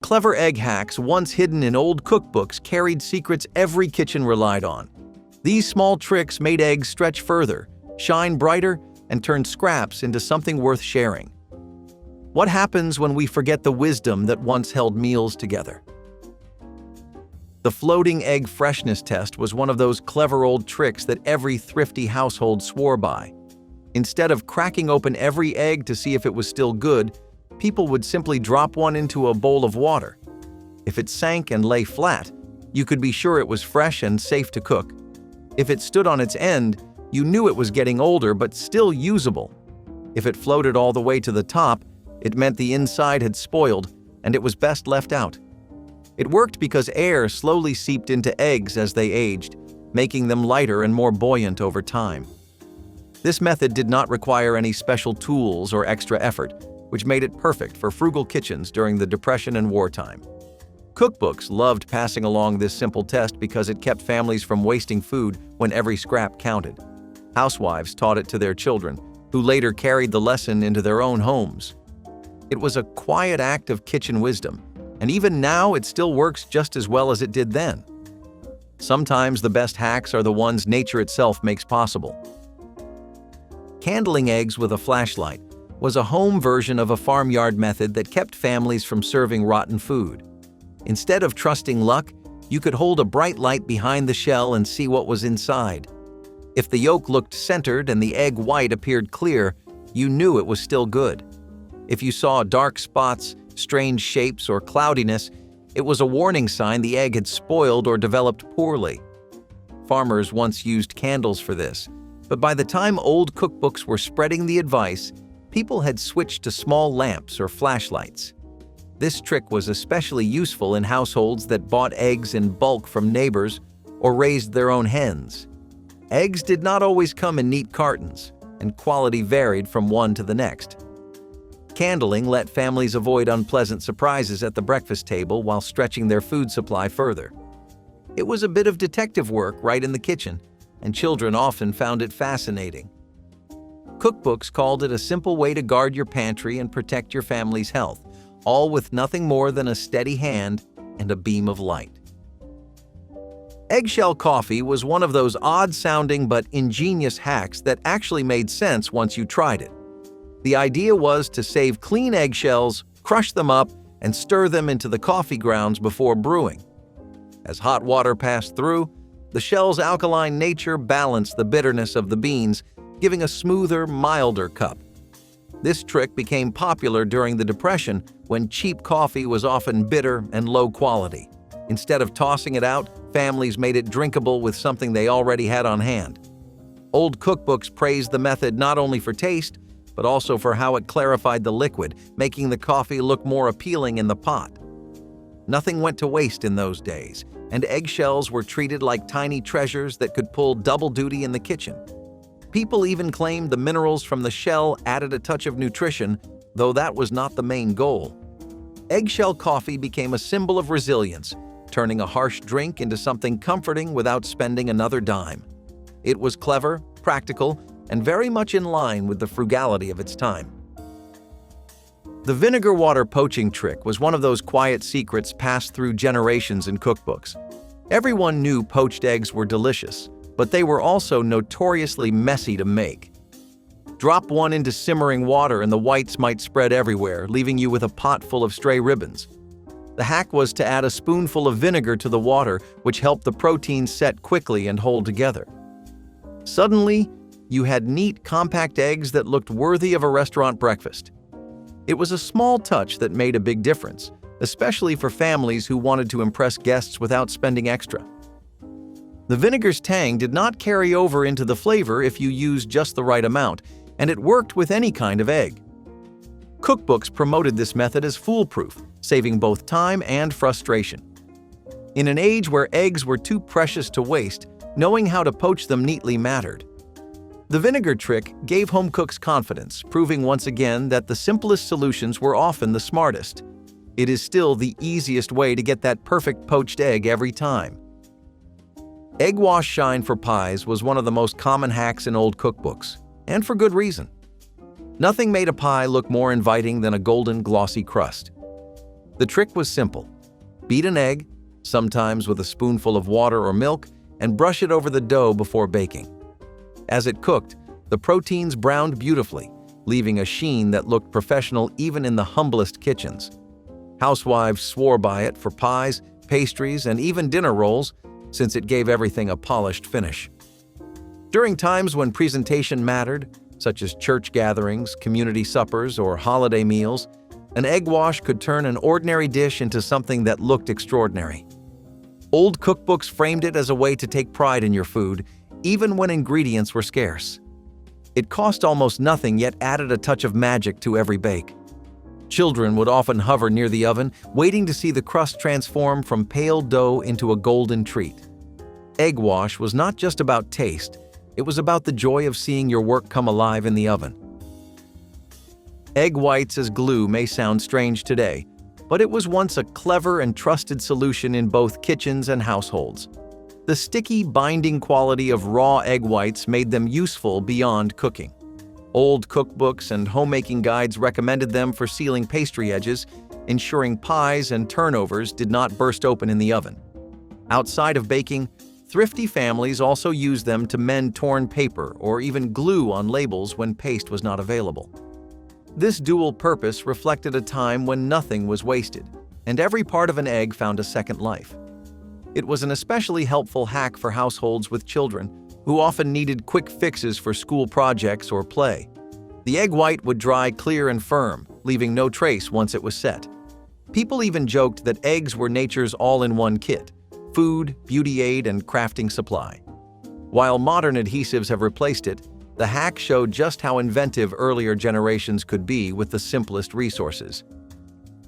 Clever egg hacks once hidden in old cookbooks carried secrets every kitchen relied on. These small tricks made eggs stretch further, shine brighter, and turn scraps into something worth sharing. What happens when we forget the wisdom that once held meals together? The floating egg freshness test was one of those clever old tricks that every thrifty household swore by. Instead of cracking open every egg to see if it was still good, people would simply drop one into a bowl of water. If it sank and lay flat, you could be sure it was fresh and safe to cook. If it stood on its end, you knew it was getting older but still usable. If it floated all the way to the top, it meant the inside had spoiled and it was best left out. It worked because air slowly seeped into eggs as they aged, making them lighter and more buoyant over time. This method did not require any special tools or extra effort, which made it perfect for frugal kitchens during the Depression and wartime. Cookbooks loved passing along this simple test because it kept families from wasting food when every scrap counted. Housewives taught it to their children, who later carried the lesson into their own homes. It was a quiet act of kitchen wisdom, and even now it still works just as well as it did then. Sometimes the best hacks are the ones nature itself makes possible. Candling eggs with a flashlight was a home version of a farmyard method that kept families from serving rotten food. Instead of trusting luck, you could hold a bright light behind the shell and see what was inside. If the yolk looked centered and the egg white appeared clear, you knew it was still good. If you saw dark spots, strange shapes, or cloudiness, it was a warning sign the egg had spoiled or developed poorly. Farmers once used candles for this, but by the time old cookbooks were spreading the advice, people had switched to small lamps or flashlights. This trick was especially useful in households that bought eggs in bulk from neighbors or raised their own hens. Eggs did not always come in neat cartons, and quality varied from one to the next. Candling let families avoid unpleasant surprises at the breakfast table while stretching their food supply further. It was a bit of detective work right in the kitchen, and children often found it fascinating. Cookbooks called it a simple way to guard your pantry and protect your family's health, all with nothing more than a steady hand and a beam of light. Eggshell coffee was one of those odd-sounding but ingenious hacks that actually made sense once you tried it. The idea was to save clean eggshells, crush them up, and stir them into the coffee grounds before brewing. As hot water passed through, the shell's alkaline nature balanced the bitterness of the beans, giving a smoother, milder cup. This trick became popular during the Depression when cheap coffee was often bitter and low quality. Instead of tossing it out, families made it drinkable with something they already had on hand. Old cookbooks praised the method not only for taste, but also for how it clarified the liquid, making the coffee look more appealing in the pot. Nothing went to waste in those days, and eggshells were treated like tiny treasures that could pull double duty in the kitchen. People even claimed the minerals from the shell added a touch of nutrition, though that was not the main goal. Eggshell coffee became a symbol of resilience, turning a harsh drink into something comforting without spending another dime. It was clever, practical, and very much in line with the frugality of its time. The vinegar water poaching trick was one of those quiet secrets passed through generations in cookbooks. Everyone knew poached eggs were delicious, but they were also notoriously messy to make. Drop one into simmering water and the whites might spread everywhere, leaving you with a pot full of stray ribbons. The hack was to add a spoonful of vinegar to the water, which helped the protein set quickly and hold together. Suddenly, you had neat, compact eggs that looked worthy of a restaurant breakfast. It was a small touch that made a big difference, especially for families who wanted to impress guests without spending extra. The vinegar's tang did not carry over into the flavor if you used just the right amount, and it worked with any kind of egg. Cookbooks promoted this method as foolproof, saving both time and frustration. In an age where eggs were too precious to waste, knowing how to poach them neatly mattered. The vinegar trick gave home cooks confidence, proving once again that the simplest solutions were often the smartest. It is still the easiest way to get that perfect poached egg every time. Egg wash shine for pies was one of the most common hacks in old cookbooks, and for good reason. Nothing made a pie look more inviting than a golden, glossy crust. The trick was simple. Beat an egg, sometimes with a spoonful of water or milk, and brush it over the dough before baking. As it cooked, the proteins browned beautifully, leaving a sheen that looked professional even in the humblest kitchens. Housewives swore by it for pies, pastries, and even dinner rolls, since it gave everything a polished finish. During times when presentation mattered, such as church gatherings, community suppers, or holiday meals, an egg wash could turn an ordinary dish into something that looked extraordinary. Old cookbooks framed it as a way to take pride in your food, even when ingredients were scarce. It cost almost nothing, yet added a touch of magic to every bake. Children would often hover near the oven, waiting to see the crust transform from pale dough into a golden treat. Egg wash was not just about taste, it was about the joy of seeing your work come alive in the oven. Egg whites as glue may sound strange today, but it was once a clever and trusted solution in both kitchens and households. The sticky, binding quality of raw egg whites made them useful beyond cooking. Old cookbooks and homemaking guides recommended them for sealing pastry edges, ensuring pies and turnovers did not burst open in the oven. Outside of baking, thrifty families also used them to mend torn paper or even glue on labels when paste was not available. This dual purpose reflected a time when nothing was wasted, and every part of an egg found a second life. It was an especially helpful hack for households with children, who often needed quick fixes for school projects or play. The egg white would dry clear and firm, leaving no trace once it was set. People even joked that eggs were nature's all-in-one kit: food, beauty aid, and crafting supply. While modern adhesives have replaced it, the hack showed just how inventive earlier generations could be with the simplest resources.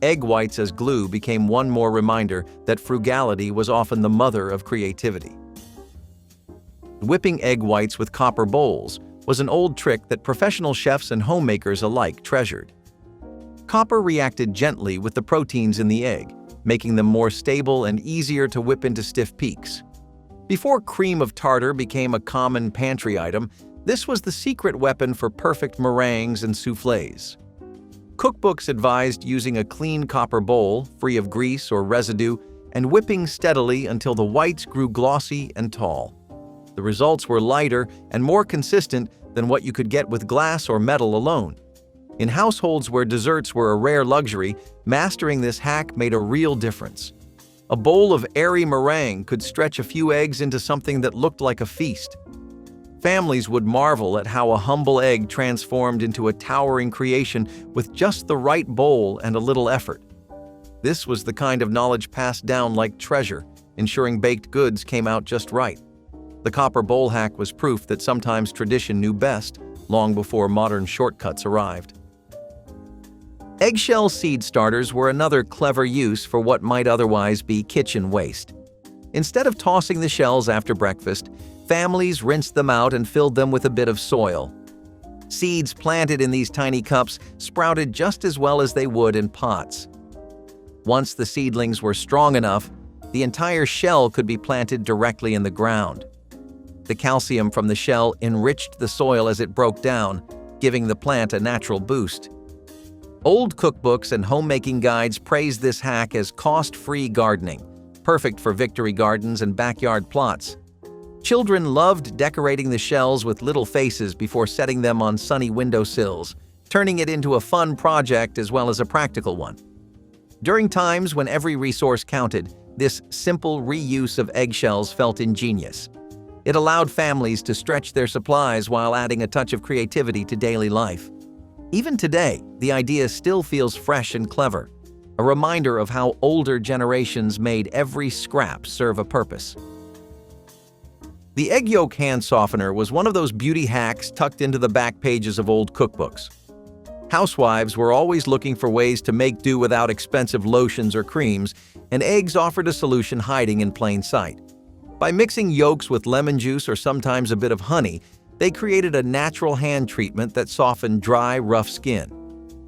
Egg whites as glue became one more reminder that frugality was often the mother of creativity. Whipping egg whites with copper bowls was an old trick that professional chefs and homemakers alike treasured. Copper reacted gently with the proteins in the egg, making them more stable and easier to whip into stiff peaks. Before cream of tartar became a common pantry item, this was the secret weapon for perfect meringues and soufflés. Cookbooks advised using a clean copper bowl, free of grease or residue, and whipping steadily until the whites grew glossy and tall. The results were lighter and more consistent than what you could get with glass or metal alone. In households where desserts were a rare luxury, mastering this hack made a real difference. A bowl of airy meringue could stretch a few eggs into something that looked like a feast. Families would marvel at how a humble egg transformed into a towering creation with just the right bowl and a little effort. This was the kind of knowledge passed down like treasure, ensuring baked goods came out just right. The copper bowl hack was proof that sometimes tradition knew best, long before modern shortcuts arrived. Eggshell seed starters were another clever use for what might otherwise be kitchen waste. Instead of tossing the shells after breakfast, families rinsed them out and filled them with a bit of soil. Seeds planted in these tiny cups sprouted just as well as they would in pots. Once the seedlings were strong enough, the entire shell could be planted directly in the ground. The calcium from the shell enriched the soil as it broke down, giving the plant a natural boost. Old cookbooks and homemaking guides praised this hack as cost-free gardening, perfect for victory gardens and backyard plots. Children loved decorating the shells with little faces before setting them on sunny windowsills, turning it into a fun project as well as a practical one. During times when every resource counted, this simple reuse of eggshells felt ingenious. It allowed families to stretch their supplies while adding a touch of creativity to daily life. Even today, the idea still feels fresh and clever, a reminder of how older generations made every scrap serve a purpose. The egg yolk hand softener was one of those beauty hacks tucked into the back pages of old cookbooks. Housewives were always looking for ways to make do without expensive lotions or creams, and eggs offered a solution hiding in plain sight. By mixing yolks with lemon juice or sometimes a bit of honey, they created a natural hand treatment that softened dry, rough skin.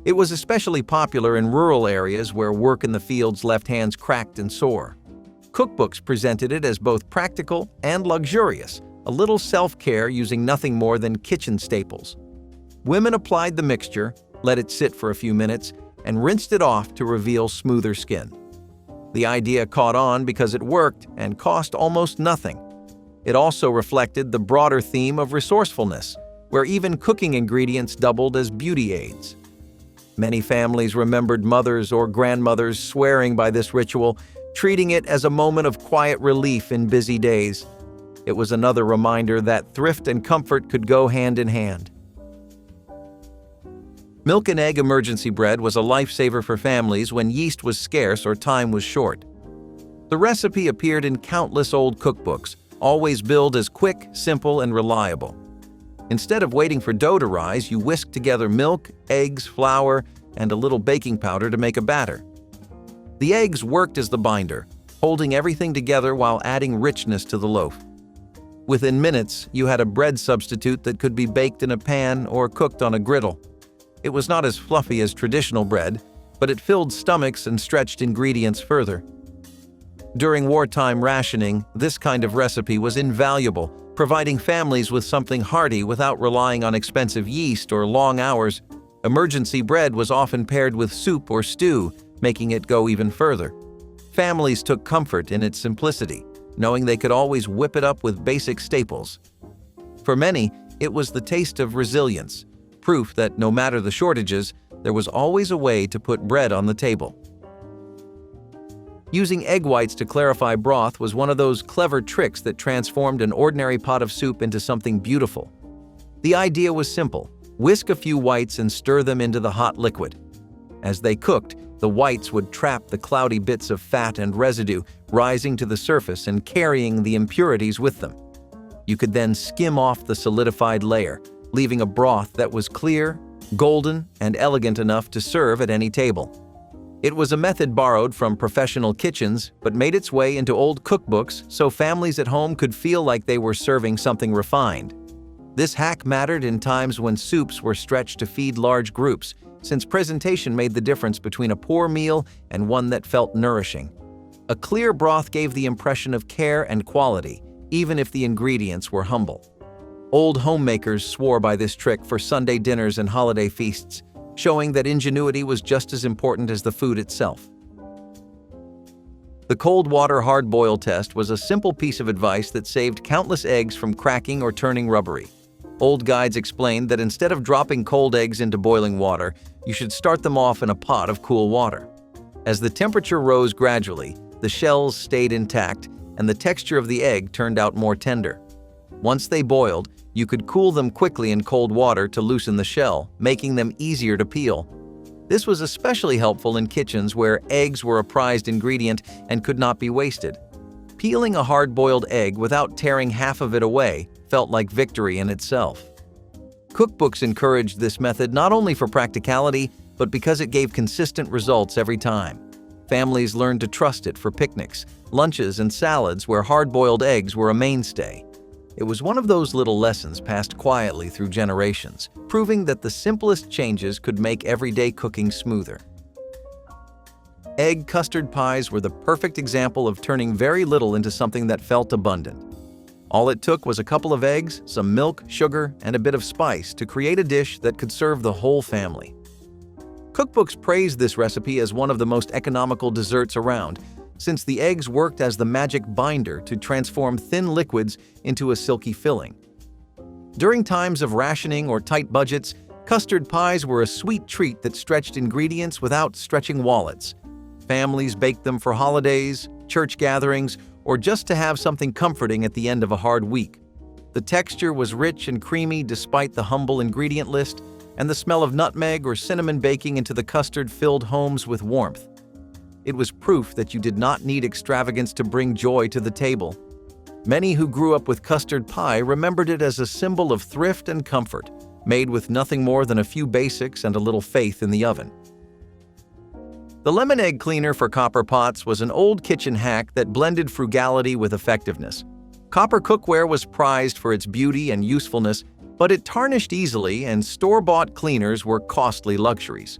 It was especially popular in rural areas where work in the fields left hands cracked and sore. Cookbooks presented it as both practical and luxurious, a little self-care using nothing more than kitchen staples. Women applied the mixture, let it sit for a few minutes, and rinsed it off to reveal smoother skin. The idea caught on because it worked and cost almost nothing. It also reflected the broader theme of resourcefulness, where even cooking ingredients doubled as beauty aids. Many families remembered mothers or grandmothers swearing by this ritual, treating it as a moment of quiet relief in busy days. It was another reminder that thrift and comfort could go hand in hand. Milk and egg emergency bread was a lifesaver for families when yeast was scarce or time was short. The recipe appeared in countless old cookbooks, always billed as quick, simple, and reliable. Instead of waiting for dough to rise, you whisked together milk, eggs, flour, and a little baking powder to make a batter. The eggs worked as the binder, holding everything together while adding richness to the loaf. Within minutes, you had a bread substitute that could be baked in a pan or cooked on a griddle. It was not as fluffy as traditional bread, but it filled stomachs and stretched ingredients further. During wartime rationing, this kind of recipe was invaluable, providing families with something hearty without relying on expensive yeast or long hours. Emergency bread was often paired with soup or stew, making it go even further. Families took comfort in its simplicity, knowing they could always whip it up with basic staples. For many, it was the taste of resilience, proof that no matter the shortages, there was always a way to put bread on the table. Using egg whites to clarify broth was one of those clever tricks that transformed an ordinary pot of soup into something beautiful. The idea was simple: whisk a few whites and stir them into the hot liquid. As they cooked, the whites would trap the cloudy bits of fat and residue, rising to the surface and carrying the impurities with them. You could then skim off the solidified layer, leaving a broth that was clear, golden, and elegant enough to serve at any table. It was a method borrowed from professional kitchens, but made its way into old cookbooks so families at home could feel like they were serving something refined. This hack mattered in times when soups were stretched to feed large groups, since presentation made the difference between a poor meal and one that felt nourishing. A clear broth gave the impression of care and quality, even if the ingredients were humble. Old homemakers swore by this trick for Sunday dinners and holiday feasts, showing that ingenuity was just as important as the food itself. The cold water hard boil test was a simple piece of advice that saved countless eggs from cracking or turning rubbery. Old guides explained that instead of dropping cold eggs into boiling water, you should start them off in a pot of cool water. As the temperature rose gradually, the shells stayed intact and the texture of the egg turned out more tender. Once they boiled, you could cool them quickly in cold water to loosen the shell, making them easier to peel. This was especially helpful in kitchens where eggs were a prized ingredient and could not be wasted. Peeling a hard-boiled egg without tearing half of it away felt like victory in itself. Cookbooks encouraged this method not only for practicality, but because it gave consistent results every time. Families learned to trust it for picnics, lunches, and salads where hard-boiled eggs were a mainstay. It was one of those little lessons passed quietly through generations, proving that the simplest changes could make everyday cooking smoother. Egg custard pies were the perfect example of turning very little into something that felt abundant. All it took was a couple of eggs, some milk, sugar, and a bit of spice to create a dish that could serve the whole family. Cookbooks praised this recipe as one of the most economical desserts around, since the eggs worked as the magic binder to transform thin liquids into a silky filling. During times of rationing or tight budgets, custard pies were a sweet treat that stretched ingredients without stretching wallets. Families baked them for holidays, church gatherings, or just to have something comforting at the end of a hard week. The texture was rich and creamy despite the humble ingredient list, and the smell of nutmeg or cinnamon baking into the custard filled homes with warmth. It was proof that you did not need extravagance to bring joy to the table. Many who grew up with custard pie remembered it as a symbol of thrift and comfort, made with nothing more than a few basics and a little faith in the oven. The lemon egg cleaner for copper pots was an old kitchen hack that blended frugality with effectiveness. Copper cookware was prized for its beauty and usefulness, but it tarnished easily, and store-bought cleaners were costly luxuries.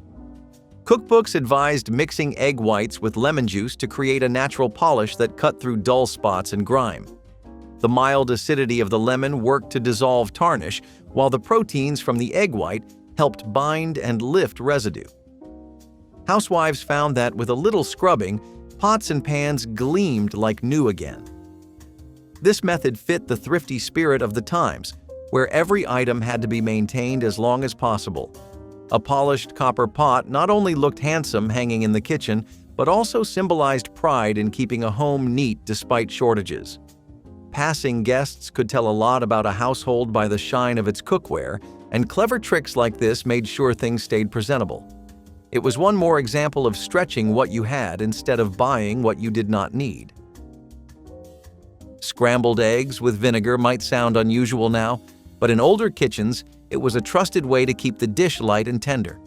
Cookbooks advised mixing egg whites with lemon juice to create a natural polish that cut through dull spots and grime. The mild acidity of the lemon worked to dissolve tarnish, while the proteins from the egg white helped bind and lift residue. Housewives found that with a little scrubbing, pots and pans gleamed like new again. This method fit the thrifty spirit of the times, where every item had to be maintained as long as possible. A polished copper pot not only looked handsome hanging in the kitchen, but also symbolized pride in keeping a home neat despite shortages. Passing guests could tell a lot about a household by the shine of its cookware, and clever tricks like this made sure things stayed presentable. It was one more example of stretching what you had instead of buying what you did not need. Scrambled eggs with vinegar might sound unusual now, but in older kitchens, it was a trusted way to keep the dish light and tender.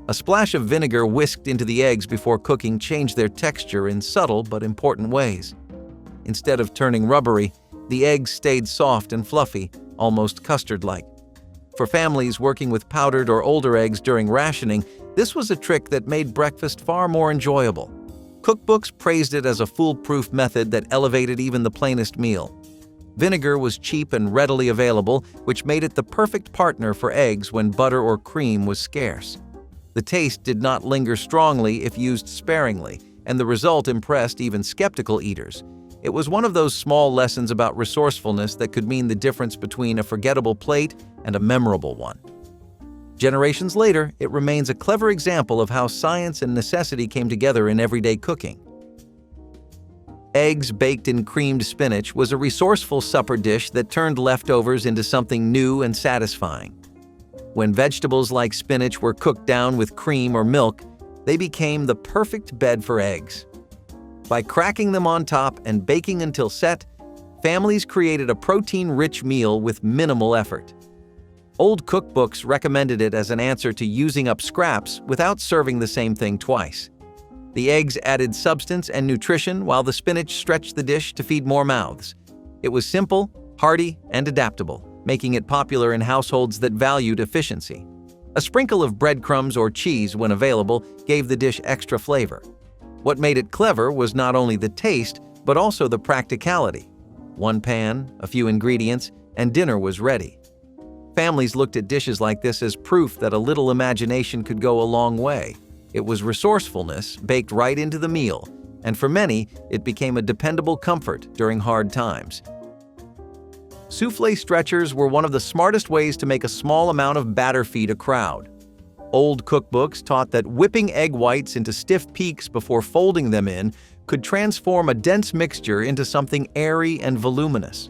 A splash of vinegar whisked into the eggs before cooking changed their texture in subtle but important ways. Instead of turning rubbery, the eggs stayed soft and fluffy, almost custard-like. For families working with powdered or older eggs during rationing, this was a trick that made breakfast far more enjoyable. Cookbooks praised it as a foolproof method that elevated even the plainest meal. Vinegar was cheap and readily available, which made it the perfect partner for eggs when butter or cream was scarce. The taste did not linger strongly if used sparingly, and the result impressed even skeptical eaters. It was one of those small lessons about resourcefulness that could mean the difference between a forgettable plate and a memorable one. Generations later, it remains a clever example of how science and necessity came together in everyday cooking. Eggs baked in creamed spinach was a resourceful supper dish that turned leftovers into something new and satisfying. When vegetables like spinach were cooked down with cream or milk, they became the perfect bed for eggs. By cracking them on top and baking until set, families created a protein-rich meal with minimal effort. Old cookbooks recommended it as an answer to using up scraps without serving the same thing twice. The eggs added substance and nutrition while the spinach stretched the dish to feed more mouths. It was simple, hearty, and adaptable, making it popular in households that valued efficiency. A sprinkle of breadcrumbs or cheese, when available, gave the dish extra flavor. What made it clever was not only the taste, but also the practicality. One pan, a few ingredients, and dinner was ready. Families looked at dishes like this as proof that a little imagination could go a long way. It was resourcefulness baked right into the meal, and for many, it became a dependable comfort during hard times. Soufflé stretchers were one of the smartest ways to make a small amount of batter feed a crowd. Old cookbooks taught that whipping egg whites into stiff peaks before folding them in could transform a dense mixture into something airy and voluminous.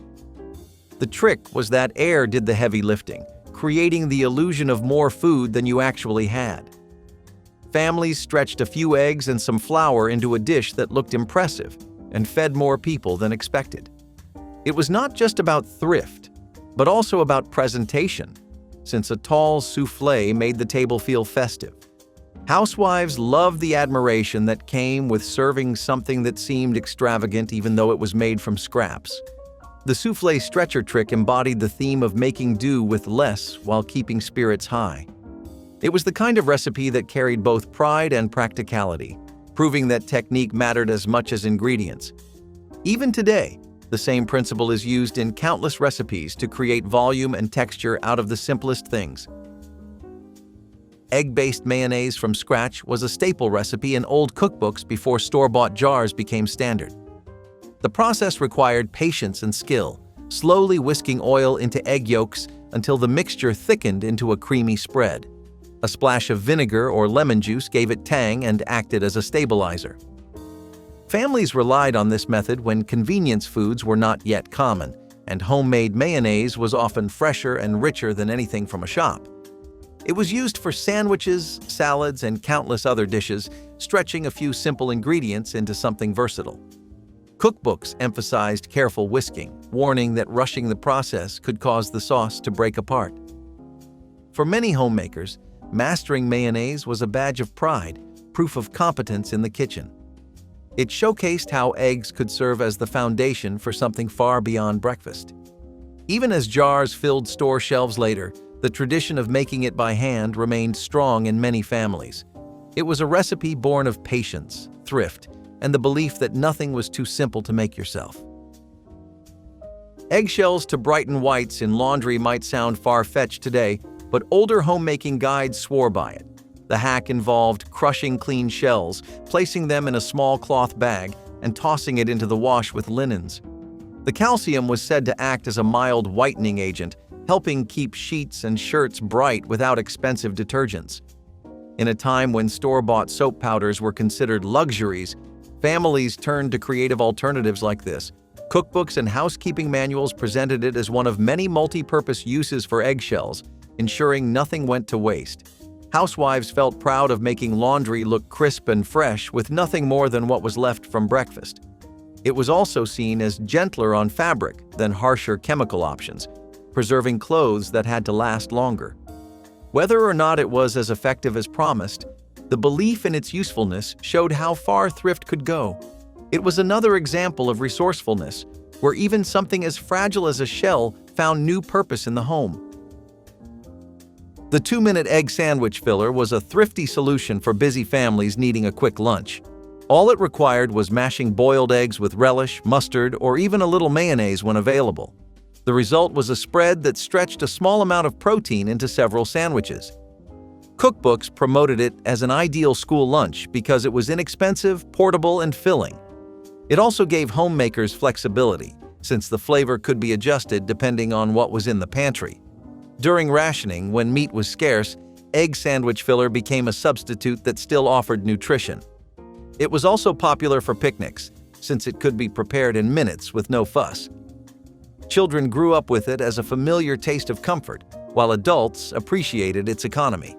The trick was that air did the heavy lifting, creating the illusion of more food than you actually had. Families stretched a few eggs and some flour into a dish that looked impressive and fed more people than expected. It was not just about thrift, but also about presentation, since a tall soufflé made the table feel festive. Housewives loved the admiration that came with serving something that seemed extravagant even though it was made from scraps. The soufflé stretcher trick embodied the theme of making do with less while keeping spirits high. It was the kind of recipe that carried both pride and practicality, proving that technique mattered as much as ingredients. Even today, the same principle is used in countless recipes to create volume and texture out of the simplest things. Egg-based mayonnaise from scratch was a staple recipe in old cookbooks before store-bought jars became standard. The process required patience and skill, slowly whisking oil into egg yolks until the mixture thickened into a creamy spread. A splash of vinegar or lemon juice gave it tang and acted as a stabilizer. Families relied on this method when convenience foods were not yet common, and homemade mayonnaise was often fresher and richer than anything from a shop. It was used for sandwiches, salads, and countless other dishes, stretching a few simple ingredients into something versatile. Cookbooks emphasized careful whisking, warning that rushing the process could cause the sauce to break apart. For many homemakers, mastering mayonnaise was a badge of pride, proof of competence in the kitchen. It showcased how eggs could serve as the foundation for something far beyond breakfast. Even as jars filled store shelves later, the tradition of making it by hand remained strong in many families. It was a recipe born of patience, thrift, and the belief that nothing was too simple to make yourself. Eggshells to brighten whites in laundry might sound far-fetched today, but older homemaking guides swore by it. The hack involved crushing clean shells, placing them in a small cloth bag, and tossing it into the wash with linens. The calcium was said to act as a mild whitening agent, helping keep sheets and shirts bright without expensive detergents. In a time when store-bought soap powders were considered luxuries, families turned to creative alternatives like this. Cookbooks and housekeeping manuals presented it as one of many multi-purpose uses for eggshells, ensuring nothing went to waste. Housewives felt proud of making laundry look crisp and fresh with nothing more than what was left from breakfast. It was also seen as gentler on fabric than harsher chemical options, preserving clothes that had to last longer. Whether or not it was as effective as promised, the belief in its usefulness showed how far thrift could go. It was another example of resourcefulness, where even something as fragile as a shell found new purpose in the home. The 2-minute egg sandwich filler was a thrifty solution for busy families needing a quick lunch. All it required was mashing boiled eggs with relish, mustard, or even a little mayonnaise when available. The result was a spread that stretched a small amount of protein into several sandwiches. Cookbooks promoted it as an ideal school lunch because it was inexpensive, portable, and filling. It also gave homemakers flexibility, since the flavor could be adjusted depending on what was in the pantry. During rationing, when meat was scarce, egg sandwich filler became a substitute that still offered nutrition. It was also popular for picnics, since it could be prepared in minutes with no fuss. Children grew up with it as a familiar taste of comfort, while adults appreciated its economy.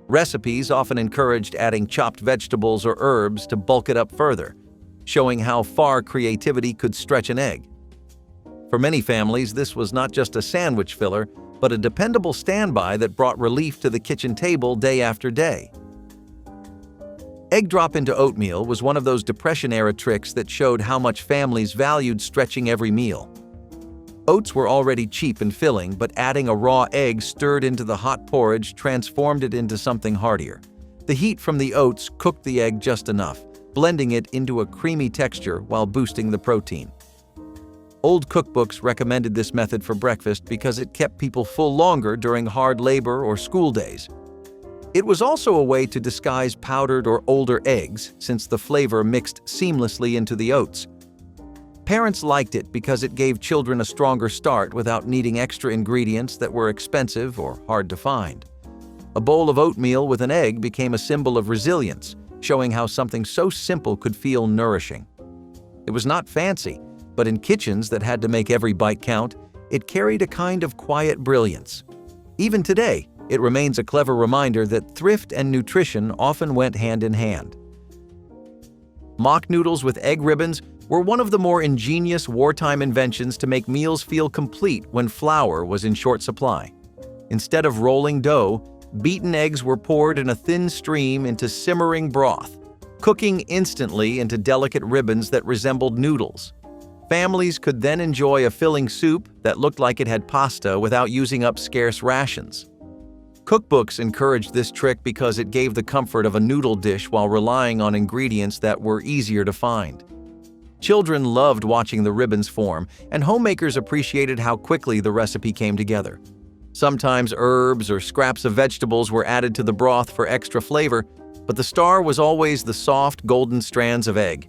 Recipes often encouraged adding chopped vegetables or herbs to bulk it up further, showing how far creativity could stretch an egg. For many families, this was not just a sandwich filler, but a dependable standby that brought relief to the kitchen table day after day. Egg drop into oatmeal was one of those Depression-era tricks that showed how much families valued stretching every meal. Oats were already cheap and filling, but adding a raw egg stirred into the hot porridge transformed it into something heartier. The heat from the oats cooked the egg just enough, blending it into a creamy texture while boosting the protein. Old cookbooks recommended this method for breakfast because it kept people full longer during hard labor or school days. It was also a way to disguise powdered or older eggs, since the flavor mixed seamlessly into the oats. Parents liked it because it gave children a stronger start without needing extra ingredients that were expensive or hard to find. A bowl of oatmeal with an egg became a symbol of resilience, showing how something so simple could feel nourishing. It was not fancy, but in kitchens that had to make every bite count, it carried a kind of quiet brilliance. Even today, it remains a clever reminder that thrift and nutrition often went hand in hand. Mock noodles with egg ribbons were one of the more ingenious wartime inventions to make meals feel complete when flour was in short supply. Instead of rolling dough, beaten eggs were poured in a thin stream into simmering broth, cooking instantly into delicate ribbons that resembled noodles. Families could then enjoy a filling soup that looked like it had pasta without using up scarce rations. Cookbooks encouraged this trick because it gave the comfort of a noodle dish while relying on ingredients that were easier to find. Children loved watching the ribbons form, and homemakers appreciated how quickly the recipe came together. Sometimes herbs or scraps of vegetables were added to the broth for extra flavor, but the star was always the soft, golden strands of egg.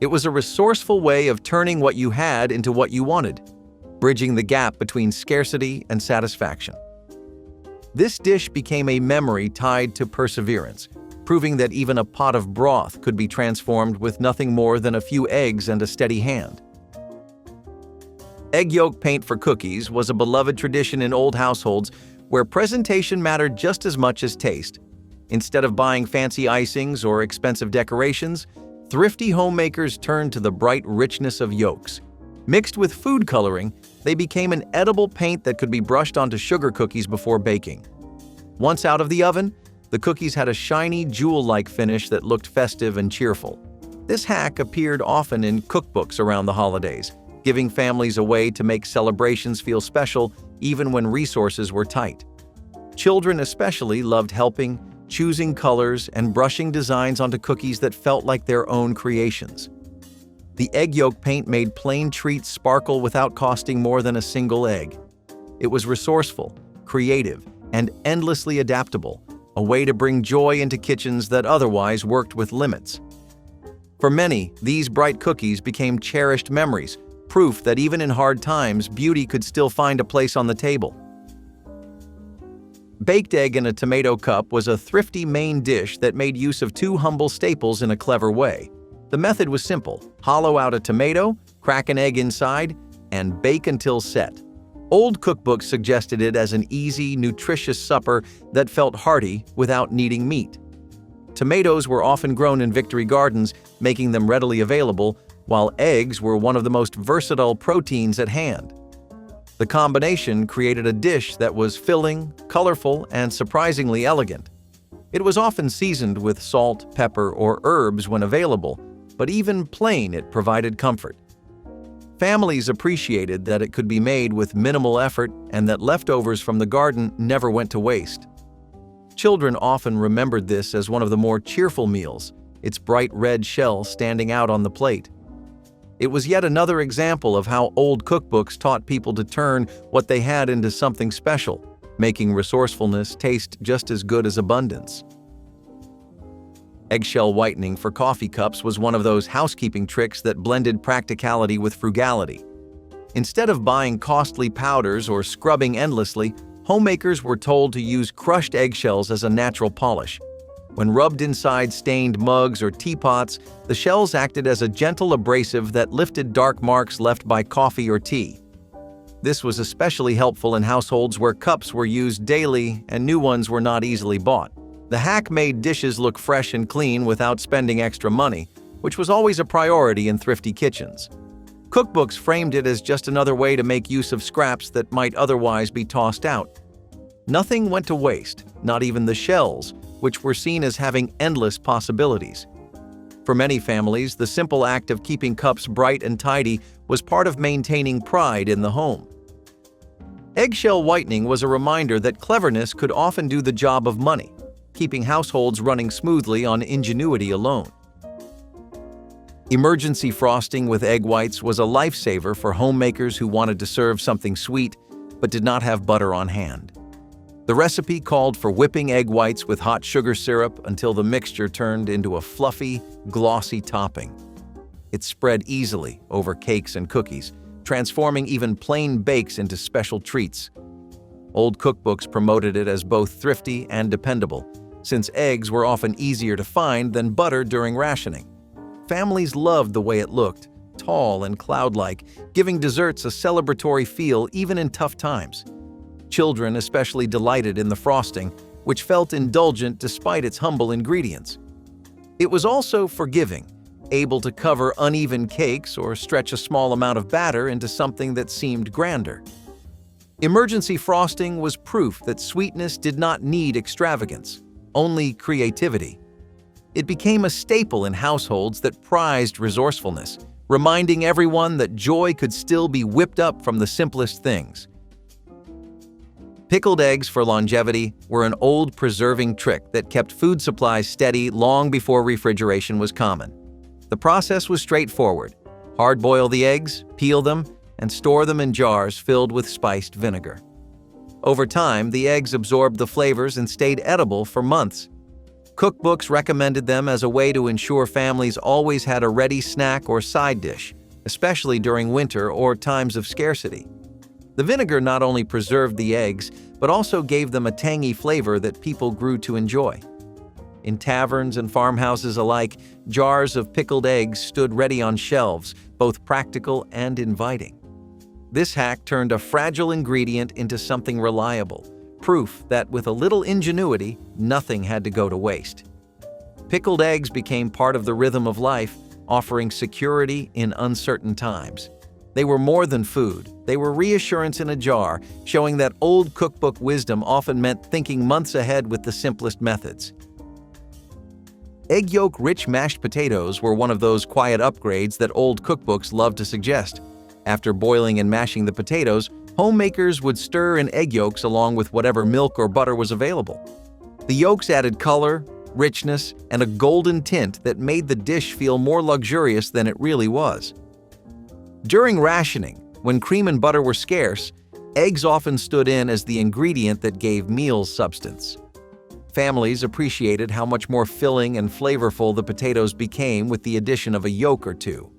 It was a resourceful way of turning what you had into what you wanted, bridging the gap between scarcity and satisfaction. This dish became a memory tied to perseverance, proving that even a pot of broth could be transformed with nothing more than a few eggs and a steady hand. Egg yolk paint for cookies was a beloved tradition in old households where presentation mattered just as much as taste. Instead of buying fancy icings or expensive decorations, thrifty homemakers turned to the bright richness of yolks. Mixed with food coloring, they became an edible paint that could be brushed onto sugar cookies before baking. Once out of the oven, the cookies had a shiny, jewel-like finish that looked festive and cheerful. This hack appeared often in cookbooks around the holidays, giving families a way to make celebrations feel special even when resources were tight. Children especially loved helping, choosing colors, and brushing designs onto cookies that felt like their own creations. The egg yolk paint made plain treats sparkle without costing more than a single egg. It was resourceful, creative, and endlessly adaptable, a way to bring joy into kitchens that otherwise worked with limits. For many, these bright cookies became cherished memories, proof that even in hard times, beauty could still find a place on the table. Baked egg in a tomato cup was a thrifty main dish that made use of two humble staples in a clever way. The method was simple: hollow out a tomato, crack an egg inside, and bake until set. Old cookbooks suggested it as an easy, nutritious supper that felt hearty without needing meat. Tomatoes were often grown in victory gardens, making them readily available, while eggs were one of the most versatile proteins at hand. The combination created a dish that was filling, colorful, and surprisingly elegant. It was often seasoned with salt, pepper, or herbs when available, but even plain it provided comfort. Families appreciated that it could be made with minimal effort and that leftovers from the garden never went to waste. Children often remembered this as one of the more cheerful meals, its bright red shell standing out on the plate. It was yet another example of how old cookbooks taught people to turn what they had into something special, making resourcefulness taste just as good as abundance. Eggshell whitening for coffee cups was one of those housekeeping tricks that blended practicality with frugality. Instead of buying costly powders or scrubbing endlessly, homemakers were told to use crushed eggshells as a natural polish. When rubbed inside stained mugs or teapots, the shells acted as a gentle abrasive that lifted dark marks left by coffee or tea. This was especially helpful in households where cups were used daily and new ones were not easily bought. The hack made dishes look fresh and clean without spending extra money, which was always a priority in thrifty kitchens. Cookbooks framed it as just another way to make use of scraps that might otherwise be tossed out. Nothing went to waste, not even the shells, which were seen as having endless possibilities. For many families, the simple act of keeping cups bright and tidy was part of maintaining pride in the home. Eggshell whitening was a reminder that cleverness could often do the job of money, keeping households running smoothly on ingenuity alone. Emergency frosting with egg whites was a lifesaver for homemakers who wanted to serve something sweet but did not have butter on hand. The recipe called for whipping egg whites with hot sugar syrup until the mixture turned into a fluffy, glossy topping. It spread easily over cakes and cookies, transforming even plain bakes into special treats. Old cookbooks promoted it as both thrifty and dependable, since eggs were often easier to find than butter during rationing. Families loved the way it looked, tall and cloud-like, giving desserts a celebratory feel even in tough times. Children especially delighted in the frosting, which felt indulgent despite its humble ingredients. It was also forgiving, able to cover uneven cakes or stretch a small amount of batter into something that seemed grander. Emergency frosting was proof that sweetness did not need extravagance, only creativity. It became a staple in households that prized resourcefulness, reminding everyone that joy could still be whipped up from the simplest things. Pickled eggs for longevity were an old preserving trick that kept food supplies steady long before refrigeration was common. The process was straightforward. Hard-boil the eggs, peel them, and store them in jars filled with spiced vinegar. Over time, the eggs absorbed the flavors and stayed edible for months. Cookbooks recommended them as a way to ensure families always had a ready snack or side dish, especially during winter or times of scarcity. The vinegar not only preserved the eggs, but also gave them a tangy flavor that people grew to enjoy. In taverns and farmhouses alike, jars of pickled eggs stood ready on shelves, both practical and inviting. This hack turned a fragile ingredient into something reliable, proof that with a little ingenuity, nothing had to go to waste. Pickled eggs became part of the rhythm of life, offering security in uncertain times. They were more than food. They were reassurance in a jar, showing that old cookbook wisdom often meant thinking months ahead with the simplest methods. Egg yolk-rich mashed potatoes were one of those quiet upgrades that old cookbooks loved to suggest. After boiling and mashing the potatoes, homemakers would stir in egg yolks along with whatever milk or butter was available. The yolks added color, richness, and a golden tint that made the dish feel more luxurious than it really was. During rationing, when cream and butter were scarce, eggs often stood in as the ingredient that gave meals substance. Families appreciated how much more filling and flavorful the potatoes became with the addition of a yolk or two.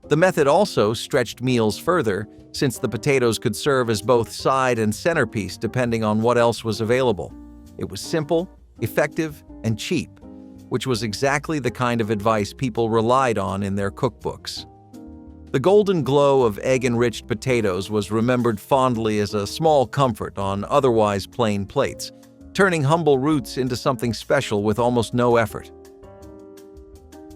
The method also stretched meals further, since the potatoes could serve as both side and centerpiece depending on what else was available. It was simple, effective, and cheap, which was exactly the kind of advice people relied on in their cookbooks. The golden glow of egg-enriched potatoes was remembered fondly as a small comfort on otherwise plain plates, turning humble roots into something special with almost no effort.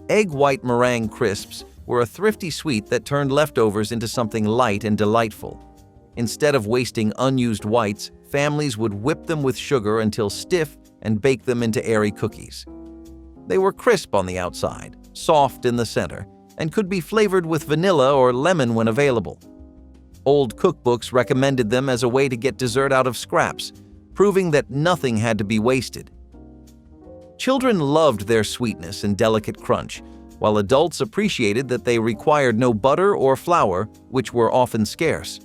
Egg white meringue crisps were a thrifty sweet that turned leftovers into something light and delightful. Instead of wasting unused whites, families would whip them with sugar until stiff and bake them into airy cookies. They were crisp on the outside, soft in the center, and could be flavored with vanilla or lemon when available. Old cookbooks recommended them as a way to get dessert out of scraps, proving that nothing had to be wasted. Children loved their sweetness and delicate crunch, while adults appreciated that they required no butter or flour, which were often scarce.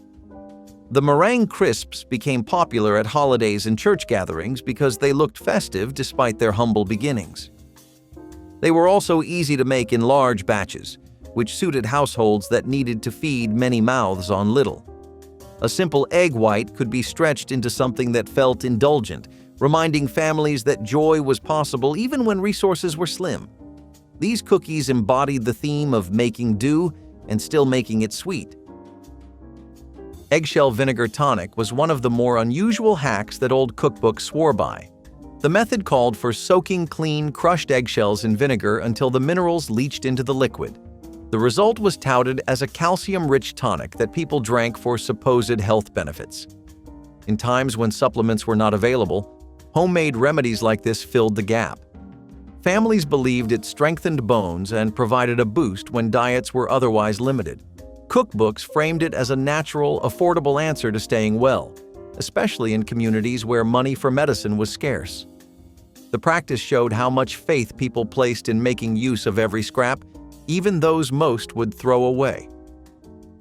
The meringue crisps became popular at holidays and church gatherings because they looked festive despite their humble beginnings. They were also easy to make in large batches, which suited households that needed to feed many mouths on little. A simple egg white could be stretched into something that felt indulgent, reminding families that joy was possible even when resources were slim. These cookies embodied the theme of making do and still making it sweet. Eggshell vinegar tonic was one of the more unusual hacks that old cookbooks swore by. The method called for soaking clean, crushed eggshells in vinegar until the minerals leached into the liquid. The result was touted as a calcium-rich tonic that people drank for supposed health benefits. In times when supplements were not available, homemade remedies like this filled the gap. Families believed it strengthened bones and provided a boost when diets were otherwise limited. Cookbooks framed it as a natural, affordable answer to staying well, especially in communities where money for medicine was scarce. The practice showed how much faith people placed in making use of every scrap, even those most would throw away.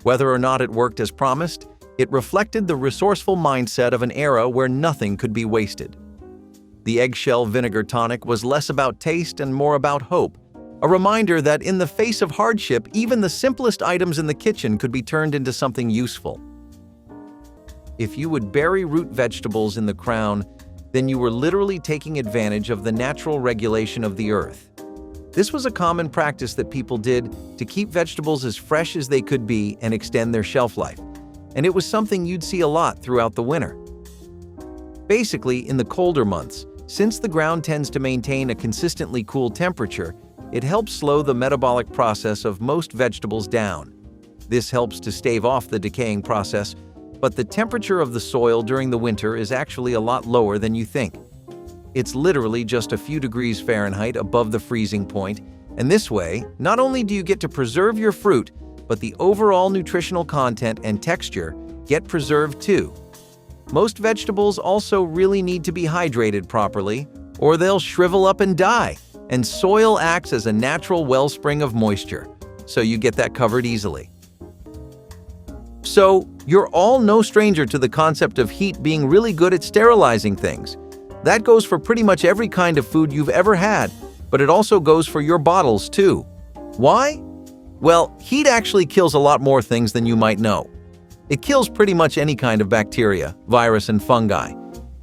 Whether or not it worked as promised, it reflected the resourceful mindset of an era where nothing could be wasted. The eggshell vinegar tonic was less about taste and more about hope, a reminder that in the face of hardship, even the simplest items in the kitchen could be turned into something useful. If you would bury root vegetables in the crown, then you were literally taking advantage of the natural regulation of the earth. This was a common practice that people did to keep vegetables as fresh as they could be and extend their shelf life, and it was something you'd see a lot throughout the winter. Basically, in the colder months, since the ground tends to maintain a consistently cool temperature, it helps slow the metabolic process of most vegetables down. This helps to stave off the decaying process, but the temperature of the soil during the winter is actually a lot lower than you think. It's literally just a few degrees Fahrenheit above the freezing point, and this way, not only do you get to preserve your fruit, but the overall nutritional content and texture get preserved too. Most vegetables also really need to be hydrated properly, or they'll shrivel up and die, and soil acts as a natural wellspring of moisture, so you get that covered easily. So, you're all no stranger to the concept of heat being really good at sterilizing things. That goes for pretty much every kind of food you've ever had, but it also goes for your bottles too. Why? Well, heat actually kills a lot more things than you might know. It kills pretty much any kind of bacteria, virus, and fungi.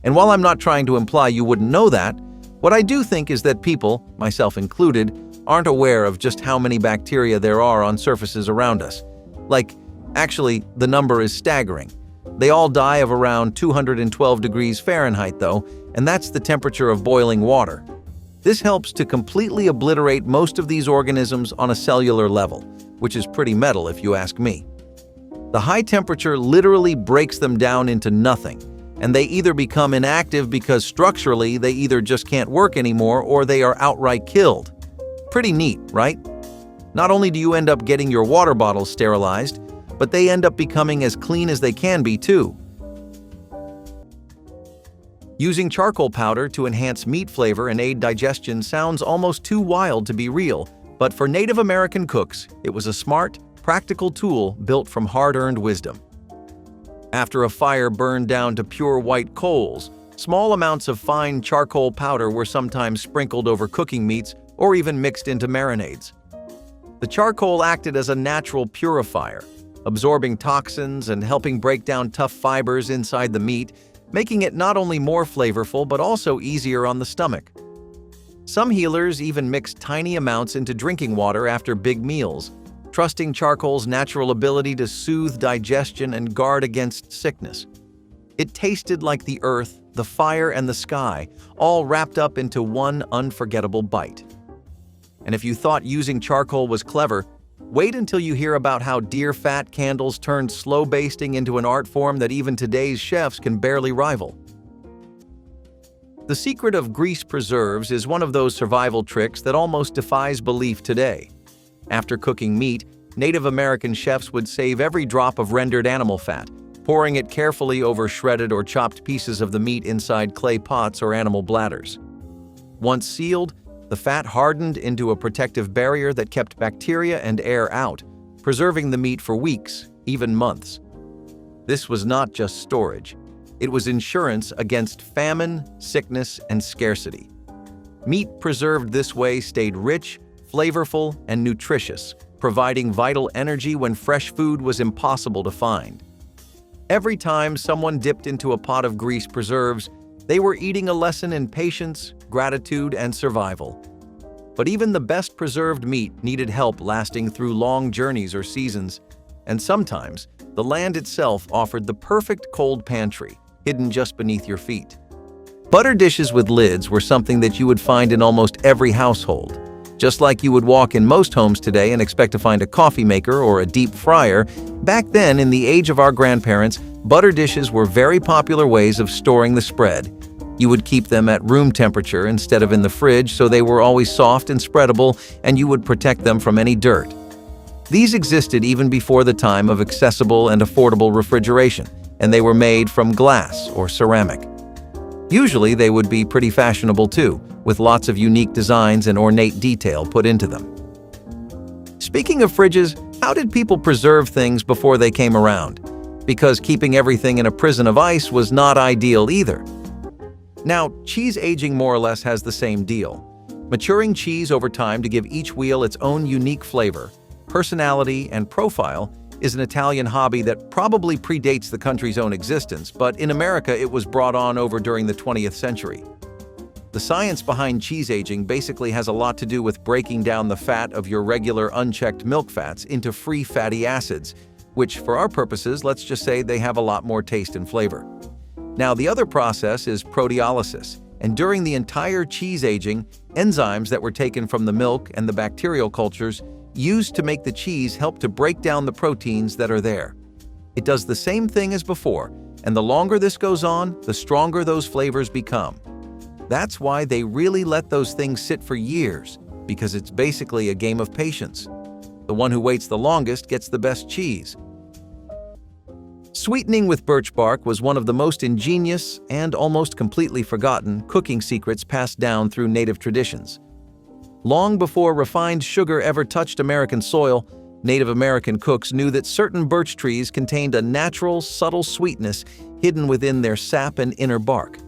And while I'm not trying to imply you wouldn't know that, what I do think is that people, myself included, aren't aware of just how many bacteria there are on surfaces around us. Actually, the number is staggering. They all die of around 212 degrees Fahrenheit though, and that's the temperature of boiling water. This helps to completely obliterate most of these organisms on a cellular level, which is pretty metal if you ask me. The high temperature literally breaks them down into nothing, and they either become inactive because structurally they either just can't work anymore or they are outright killed. Pretty neat, right? Not only do you end up getting your water bottles sterilized, but they end up becoming as clean as they can be too. Using charcoal powder to enhance meat flavor and aid digestion sounds almost too wild to be real, but for Native American cooks, it was a smart, practical tool built from hard-earned wisdom. After a fire burned down to pure white coals, Small amounts of fine charcoal powder were sometimes sprinkled over cooking meats or even mixed into marinades. The charcoal acted as a natural purifier, absorbing toxins and helping break down tough fibers inside the meat, making it not only more flavorful but also easier on the stomach. Some healers even mixed tiny amounts into drinking water after big meals, trusting charcoal's natural ability to soothe digestion and guard against sickness. It tasted like the earth, the fire, and the sky, all wrapped up into one unforgettable bite. And if you thought using charcoal was clever, wait until you hear about how deer fat candles turned slow basting into an art form that even today's chefs can barely rival. The secret of grease preserves is one of those survival tricks that almost defies belief today. After cooking meat, Native American chefs would save every drop of rendered animal fat, pouring it carefully over shredded or chopped pieces of the meat inside clay pots or animal bladders. Once sealed, the fat hardened into a protective barrier that kept bacteria and air out, preserving the meat for weeks, even months. This was not just storage. It was insurance against famine, sickness, and scarcity. Meat preserved this way stayed rich, flavorful, and nutritious, providing vital energy when fresh food was impossible to find. Every time someone dipped into a pot of grease preserves, they were eating a lesson in patience, gratitude, and survival. But even the best preserved meat needed help lasting through long journeys or seasons, and sometimes the land itself offered the perfect cold pantry, hidden just beneath your feet. Butter dishes with lids were something that you would find in almost every household. Just like you would walk in most homes today and expect to find a coffee maker or a deep fryer, back then, in the age of our grandparents, butter dishes were very popular ways of storing the spread. You would keep them at room temperature instead of in the fridge, so they were always soft and spreadable, and you would protect them from any dirt. These existed even before the time of accessible and affordable refrigeration, and they were made from glass or ceramic. Usually they would be pretty fashionable too, with lots of unique designs and ornate detail put into them. Speaking of fridges, how did people preserve things before they came around? Because keeping everything in a prison of ice was not ideal either. Now, cheese aging more or less has the same deal. Maturing cheese over time to give each wheel its own unique flavor, personality, and profile is an Italian hobby that probably predates the country's own existence, but in America it was brought on over during the 20th century. The science behind cheese aging basically has a lot to do with breaking down the fat of your regular unchecked milk fats into free fatty acids, which for our purposes, let's just say they have a lot more taste and flavor. Now, the other process is proteolysis, and during the entire cheese aging, enzymes that were taken from the milk and the bacterial cultures used to make the cheese help to break down the proteins that are there. It does the same thing as before, and the longer this goes on, the stronger those flavors become. That's why they really let those things sit for years, because it's basically a game of patience. The one who waits the longest gets the best cheese. Sweetening with birch bark was one of the most ingenious and almost completely forgotten cooking secrets passed down through native traditions. Long before refined sugar ever touched American soil, Native American cooks knew that certain birch trees contained a natural, subtle sweetness hidden within their sap and inner bark.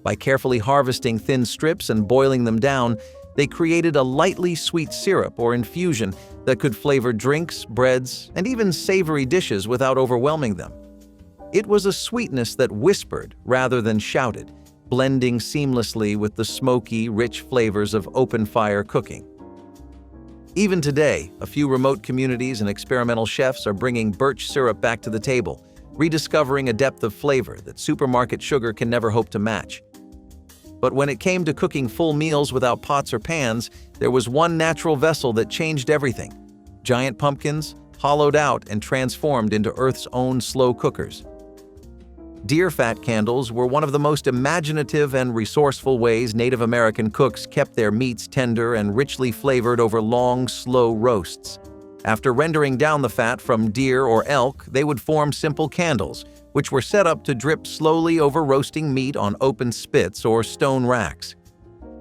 By carefully harvesting thin strips and boiling them down, they created a lightly sweet syrup or infusion that could flavor drinks, breads, and even savory dishes without overwhelming them. It was a sweetness that whispered rather than shouted, blending seamlessly with the smoky, rich flavors of open-fire cooking. Even today, a few remote communities and experimental chefs are bringing birch syrup back to the table, rediscovering a depth of flavor that supermarket sugar can never hope to match. But when it came to cooking full meals without pots or pans, there was one natural vessel that changed everything: giant pumpkins, hollowed out and transformed into Earth's own slow cookers. Deer fat candles were one of the most imaginative and resourceful ways Native American cooks kept their meats tender and richly flavored over long, slow roasts. After rendering down the fat from deer or elk, they would form simple candles, which were set up to drip slowly over roasting meat on open spits or stone racks.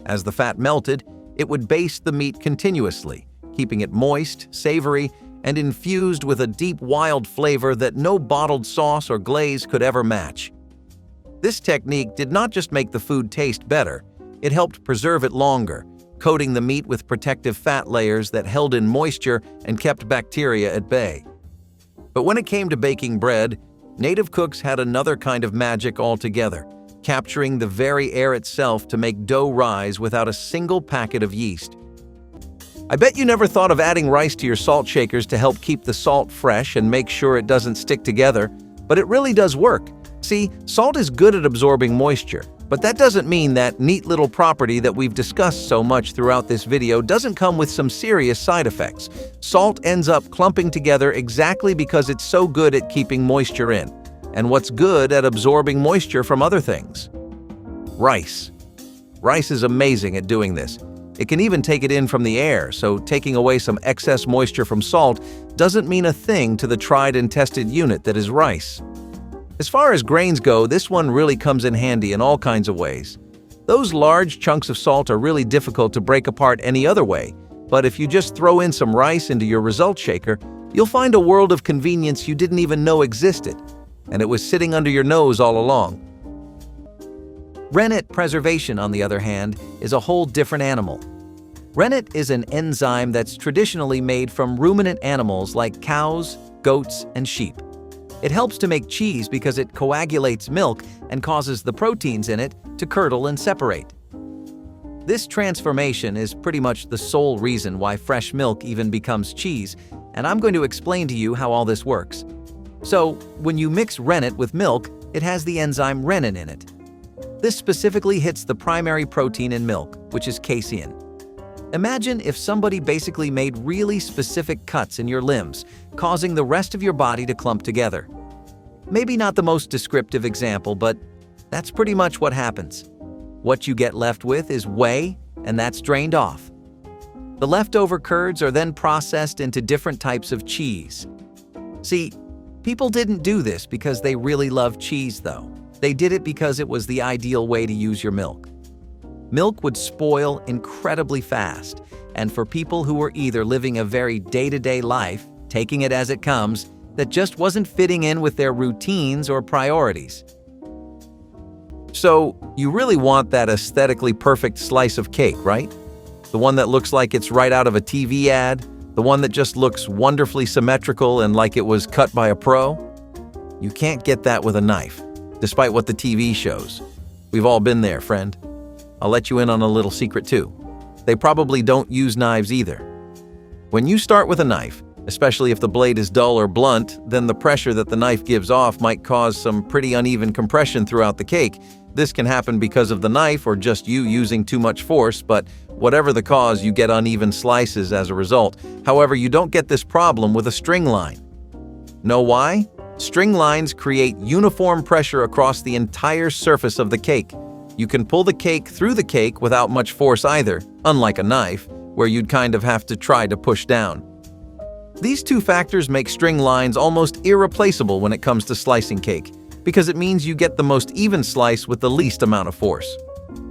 As the fat melted, it would baste the meat continuously, keeping it moist, savory, and infused with a deep, wild flavor that no bottled sauce or glaze could ever match. This technique did not just make the food taste better, it helped preserve it longer, coating the meat with protective fat layers that held in moisture and kept bacteria at bay. But when it came to baking bread, native cooks had another kind of magic altogether, capturing the very air itself to make dough rise without a single packet of yeast. I bet you never thought of adding rice to your salt shakers to help keep the salt fresh and make sure it doesn't stick together, but it really does work. See, salt is good at absorbing moisture, but that doesn't mean that neat little property that we've discussed so much throughout this video doesn't come with some serious side effects. Salt ends up clumping together exactly because it's so good at keeping moisture in. And what's good at absorbing moisture from other things? Rice. Rice is amazing at doing this. It can even take it in from the air, so taking away some excess moisture from salt doesn't mean a thing to the tried and tested unit that is rice. As far as grains go, this one really comes in handy in all kinds of ways. Those large chunks of salt are really difficult to break apart any other way, but if you just throw in some rice into your result shaker, you'll find a world of convenience you didn't even know existed, and it was sitting under your nose all along. Rennet preservation, on the other hand, is a whole different animal. Rennet is an enzyme that's traditionally made from ruminant animals like cows, goats, and sheep. It helps to make cheese because it coagulates milk and causes the proteins in it to curdle and separate. This transformation is pretty much the sole reason why fresh milk even becomes cheese, and I'm going to explain to you how all this works. So, when you mix rennet with milk, it has the enzyme rennin in it. This specifically hits the primary protein in milk, which is casein. Imagine if somebody basically made really specific cuts in your limbs, causing the rest of your body to clump together. Maybe not the most descriptive example, but that's pretty much what happens. What you get left with is whey, and that's drained off. The leftover curds are then processed into different types of cheese. See, people didn't do this because they really love cheese, though. They did it because it was the ideal way to use your milk. Milk would spoil incredibly fast, and for people who were either living a very day-to-day life, taking it as it comes, that just wasn't fitting in with their routines or priorities. So, you really want that aesthetically perfect slice of cake, right? The one that looks like it's right out of a TV ad? The one that just looks wonderfully symmetrical and like it was cut by a pro? You can't get that with a knife, despite what the TV shows. We've all been there, friend. I'll let you in on a little secret too. They probably don't use knives either. When you start with a knife, especially if the blade is dull or blunt, then the pressure that the knife gives off might cause some pretty uneven compression throughout the cake. This can happen because of the knife or just you using too much force, but whatever the cause, you get uneven slices as a result. However, you don't get this problem with a string line. Know why? String lines create uniform pressure across the entire surface of the cake. You can pull the cake through the cake without much force either, unlike a knife, where you'd kind of have to try to push down. These two factors make string lines almost irreplaceable when it comes to slicing cake, because it means you get the most even slice with the least amount of force.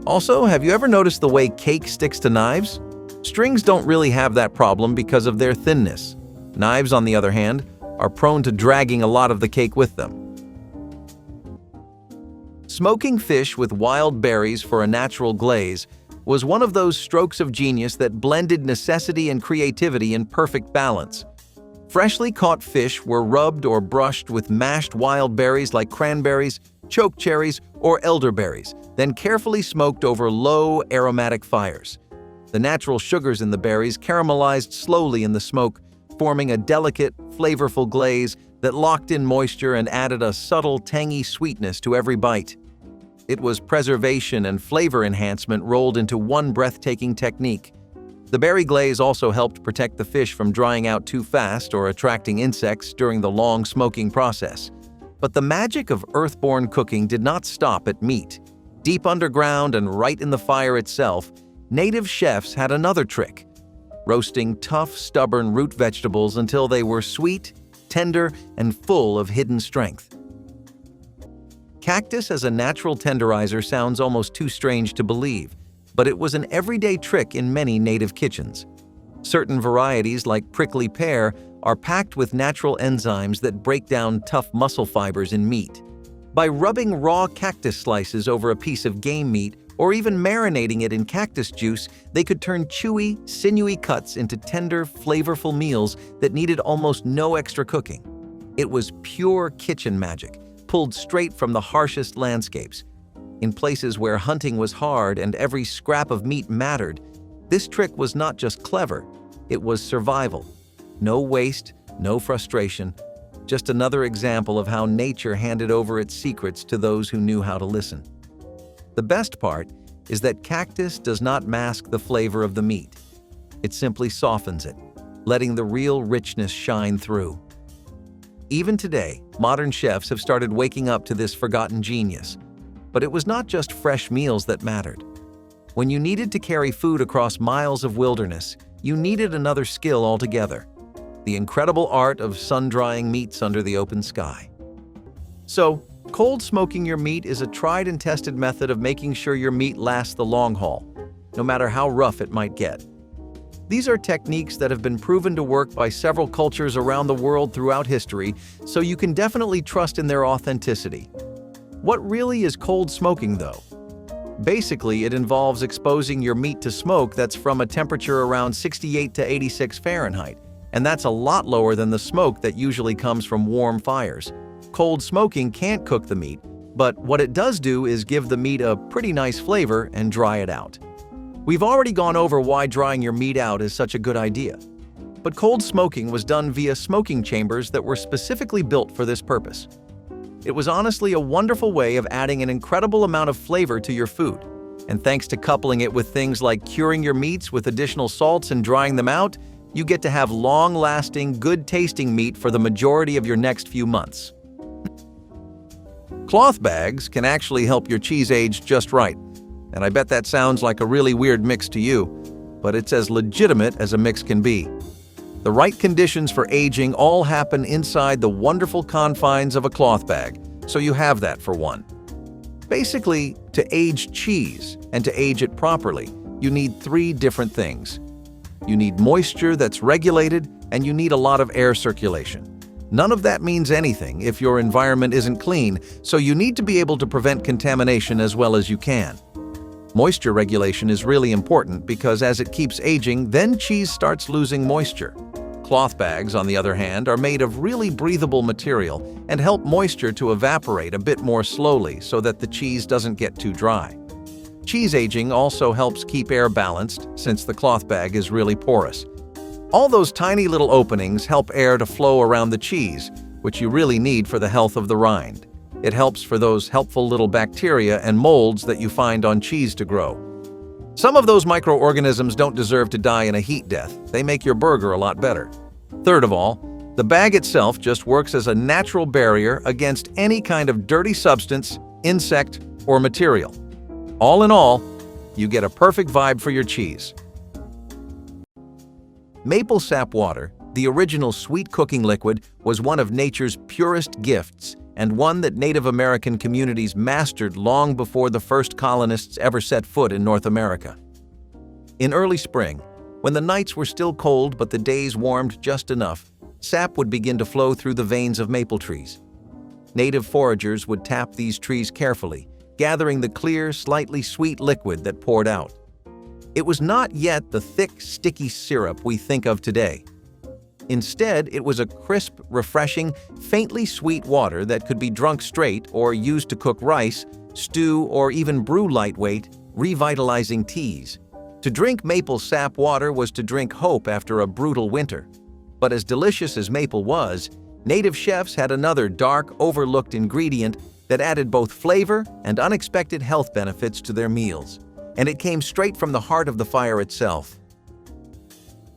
Also, have you ever noticed the way cake sticks to knives? Strings don't really have that problem because of their thinness. Knives, on the other hand, are prone to dragging a lot of the cake with them. Smoking fish with wild berries for a natural glaze was one of those strokes of genius that blended necessity and creativity in perfect balance. Freshly caught fish were rubbed or brushed with mashed wild berries like cranberries, chokecherries, or elderberries, then carefully smoked over low, aromatic fires. The natural sugars in the berries caramelized slowly in the smoke, forming a delicate, flavorful glaze that locked in moisture and added a subtle, tangy sweetness to every bite. It was preservation and flavor enhancement rolled into one breathtaking technique. The berry glaze also helped protect the fish from drying out too fast or attracting insects during the long smoking process. But the magic of earthborn cooking did not stop at meat. Deep underground and right in the fire itself, native chefs had another trick: roasting tough, stubborn root vegetables until they were sweet, tender, and full of hidden strength. Cactus as a natural tenderizer sounds almost too strange to believe, but it was an everyday trick in many native kitchens. Certain varieties, like prickly pear, are packed with natural enzymes that break down tough muscle fibers in meat. By rubbing raw cactus slices over a piece of game meat or even marinating it in cactus juice, they could turn chewy, sinewy cuts into tender, flavorful meals that needed almost no extra cooking. It was pure kitchen magic, pulled straight from the harshest landscapes. In places where hunting was hard and every scrap of meat mattered, this trick was not just clever, it was survival. No waste, no frustration, just another example of how nature handed over its secrets to those who knew how to listen. The best part is that cactus does not mask the flavor of the meat. It simply softens it, letting the real richness shine through. Even today, modern chefs have started waking up to this forgotten genius. But it was not just fresh meals that mattered. When you needed to carry food across miles of wilderness, you needed another skill altogether: the incredible art of sun-drying meats under the open sky. So, cold smoking your meat is a tried and tested method of making sure your meat lasts the long haul, no matter how rough it might get. These are techniques that have been proven to work by several cultures around the world throughout history, so you can definitely trust in their authenticity. What really is cold smoking, though? Basically, it involves exposing your meat to smoke that's from a temperature around 68 to 86 Fahrenheit, and that's a lot lower than the smoke that usually comes from warm fires. Cold smoking can't cook the meat, but what it does do is give the meat a pretty nice flavor and dry it out. We've already gone over why drying your meat out is such a good idea. But cold smoking was done via smoking chambers that were specifically built for this purpose. It was honestly a wonderful way of adding an incredible amount of flavor to your food. And thanks to coupling it with things like curing your meats with additional salts and drying them out, you get to have long-lasting, good-tasting meat for the majority of your next few months. Cloth bags can actually help your cheese age just right. And I bet that sounds like a really weird mix to you, but it's as legitimate as a mix can be. The right conditions for aging all happen inside the wonderful confines of a cloth bag, so you have that for one. Basically, to age cheese and to age it properly, you need three different things. You need moisture that's regulated, and you need a lot of air circulation. None of that means anything if your environment isn't clean, so you need to be able to prevent contamination as well as you can. Moisture regulation is really important because as it keeps aging, then cheese starts losing moisture. Cloth bags, on the other hand, are made of really breathable material and help moisture to evaporate a bit more slowly so that the cheese doesn't get too dry. Cheese aging also helps keep air balanced since the cloth bag is really porous. All those tiny little openings help air to flow around the cheese, which you really need for the health of the rind. It helps for those helpful little bacteria and molds that you find on cheese to grow. Some of those microorganisms don't deserve to die in a heat death. They make your burger a lot better. Third of all, the bag itself just works as a natural barrier against any kind of dirty substance, insect, or material. All in all, you get a perfect vibe for your cheese. Maple sap water, the original sweet cooking liquid, was one of nature's purest gifts and one that Native American communities mastered long before the first colonists ever set foot in North America. In early spring, when the nights were still cold but the days warmed just enough, sap would begin to flow through the veins of maple trees. Native foragers would tap these trees carefully, gathering the clear, slightly sweet liquid that poured out. It was not yet the thick, sticky syrup we think of today. Instead, it was a crisp, refreshing, faintly sweet water that could be drunk straight or used to cook rice, stew, or even brew lightweight, revitalizing teas. To drink maple sap water was to drink hope after a brutal winter. But as delicious as maple was, native chefs had another dark, overlooked ingredient that added both flavor and unexpected health benefits to their meals. And it came straight from the heart of the fire itself.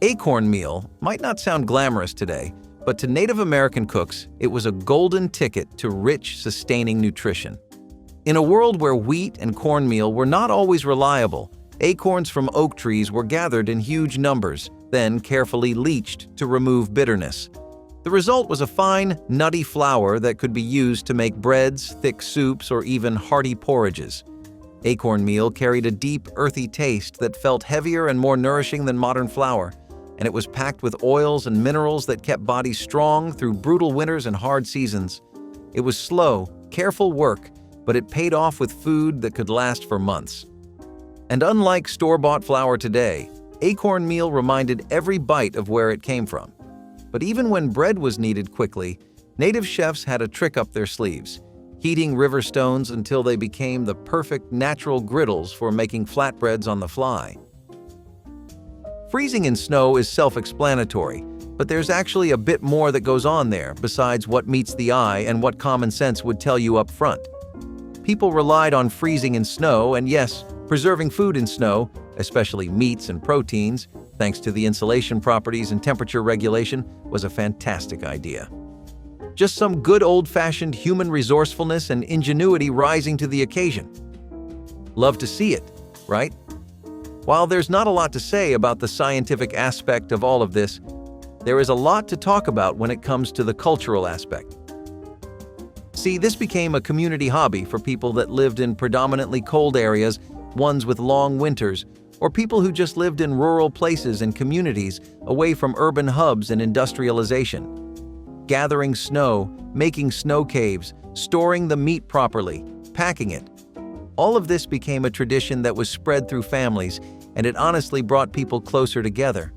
Acorn meal might not sound glamorous today, but to Native American cooks, it was a golden ticket to rich, sustaining nutrition. In a world where wheat and cornmeal were not always reliable, acorns from oak trees were gathered in huge numbers, then carefully leached to remove bitterness. The result was a fine, nutty flour that could be used to make breads, thick soups, or even hearty porridges. Acorn meal carried a deep, earthy taste that felt heavier and more nourishing than modern flour, and it was packed with oils and minerals that kept bodies strong through brutal winters and hard seasons. It was slow, careful work, but it paid off with food that could last for months. And unlike store-bought flour today, acorn meal reminded every bite of where it came from. But even when bread was needed quickly, native chefs had a trick up their sleeves, heating river stones until they became the perfect natural griddles for making flatbreads on the fly. Freezing in snow is self-explanatory, but there's actually a bit more that goes on there besides what meets the eye and what common sense would tell you up front. People relied on freezing in snow, and yes, preserving food in snow, especially meats and proteins, thanks to the insulation properties and temperature regulation, was a fantastic idea. Just some good old-fashioned human resourcefulness and ingenuity rising to the occasion. Love to see it, right? While there's not a lot to say about the scientific aspect of all of this, there is a lot to talk about when it comes to the cultural aspect. See, this became a community hobby for people that lived in predominantly cold areas, ones with long winters, or people who just lived in rural places and communities away from urban hubs and industrialization. Gathering snow, making snow caves, storing the meat properly, packing it. All of this became a tradition that was spread through families, and it honestly brought people closer together.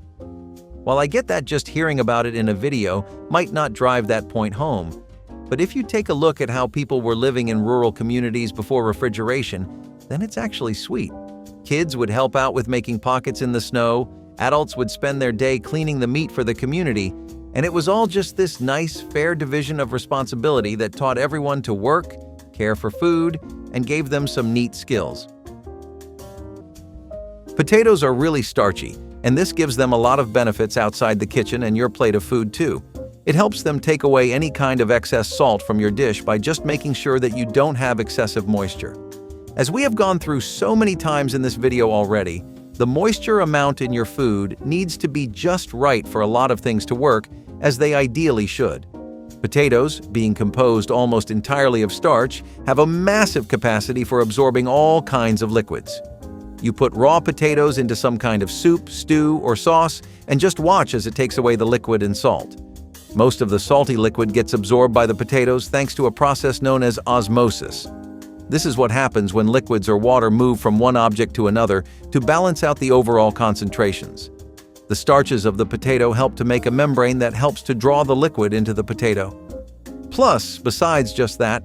While I get that just hearing about it in a video might not drive that point home, but if you take a look at how people were living in rural communities before refrigeration, then it's actually sweet. Kids would help out with making pockets in the snow, adults would spend their day cleaning the meat for the community, and it was all just this nice, fair division of responsibility that taught everyone to work, care for food, and gave them some neat skills. Potatoes are really starchy, and this gives them a lot of benefits outside the kitchen and your plate of food too. It helps them take away any kind of excess salt from your dish by just making sure that you don't have excessive moisture. As we have gone through so many times in this video already, the moisture amount in your food needs to be just right for a lot of things to work, as they ideally should. Potatoes, being composed almost entirely of starch, have a massive capacity for absorbing all kinds of liquids. You put raw potatoes into some kind of soup, stew, or sauce, and just watch as it takes away the liquid and salt. Most of the salty liquid gets absorbed by the potatoes thanks to a process known as osmosis. This is what happens when liquids or water move from one object to another to balance out the overall concentrations. The starches of the potato help to make a membrane that helps to draw the liquid into the potato. Plus, besides just that,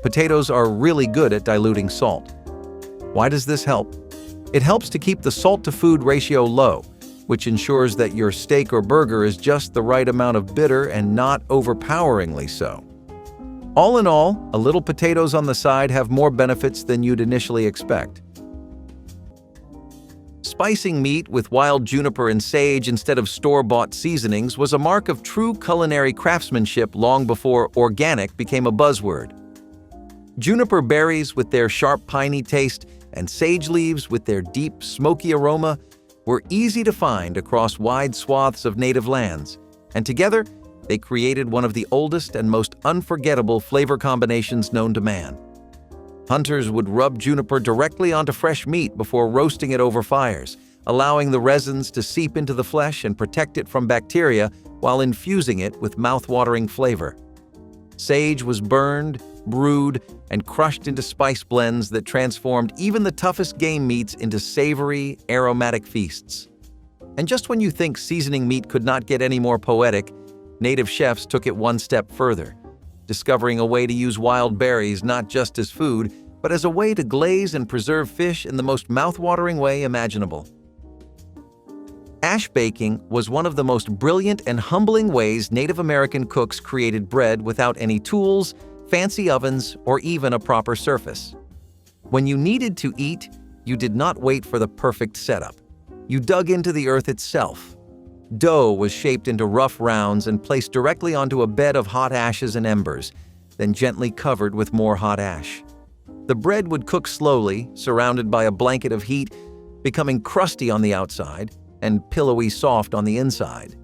potatoes are really good at diluting salt. Why does this help? It helps to keep the salt-to-food ratio low, which ensures that your steak or burger is just the right amount of bitter and not overpoweringly so. All in all, a little potatoes on the side have more benefits than you'd initially expect. Spicing meat with wild juniper and sage instead of store-bought seasonings was a mark of true culinary craftsmanship long before organic became a buzzword. Juniper berries with their sharp piney taste and sage leaves with their deep, smoky aroma were easy to find across wide swaths of native lands, and together they created one of the oldest and most unforgettable flavor combinations known to man. Hunters would rub juniper directly onto fresh meat before roasting it over fires, allowing the resins to seep into the flesh and protect it from bacteria while infusing it with mouth-watering flavor. Sage was burned, brewed, and crushed into spice blends that transformed even the toughest game meats into savory, aromatic feasts. And just when you think seasoning meat could not get any more poetic, native chefs took it one step further, discovering a way to use wild berries not just as food, but as a way to glaze and preserve fish in the most mouth-watering way imaginable. Ash baking was one of the most brilliant and humbling ways Native American cooks created bread without any tools, fancy ovens, or even a proper surface. When you needed to eat, you did not wait for the perfect setup. You dug into the earth itself. Dough was shaped into rough rounds and placed directly onto a bed of hot ashes and embers, then gently covered with more hot ash. The bread would cook slowly, surrounded by a blanket of heat, becoming crusty on the outside and pillowy soft on the inside.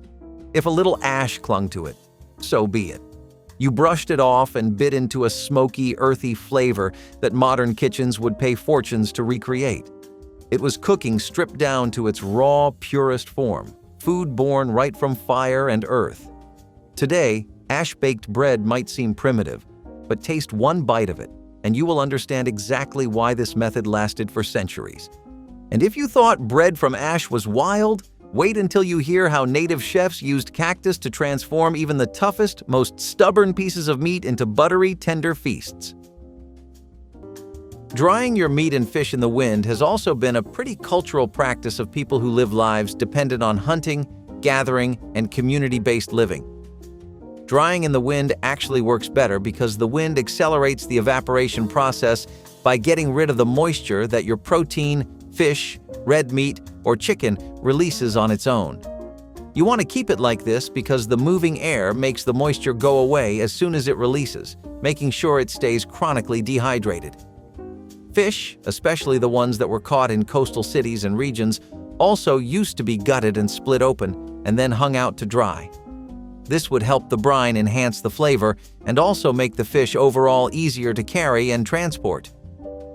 If a little ash clung to it, so be it. You brushed it off and bit into a smoky, earthy flavor that modern kitchens would pay fortunes to recreate. It was cooking stripped down to its raw, purest form, food born right from fire and earth. Today, ash-baked bread might seem primitive, but taste one bite of it, and you will understand exactly why this method lasted for centuries. And if you thought bread from ash was wild, wait until you hear how native chefs used cactus to transform even the toughest, most stubborn pieces of meat into buttery, tender feasts. Drying your meat and fish in the wind has also been a pretty cultural practice of people who live lives dependent on hunting, gathering, and community-based living. Drying in the wind actually works better because the wind accelerates the evaporation process by getting rid of the moisture that your protein, fish, red meat, or chicken releases on its own. You want to keep it like this because the moving air makes the moisture go away as soon as it releases, making sure it stays chronically dehydrated. Fish, especially the ones that were caught in coastal cities and regions, also used to be gutted and split open and then hung out to dry. This would help the brine enhance the flavor and also make the fish overall easier to carry and transport.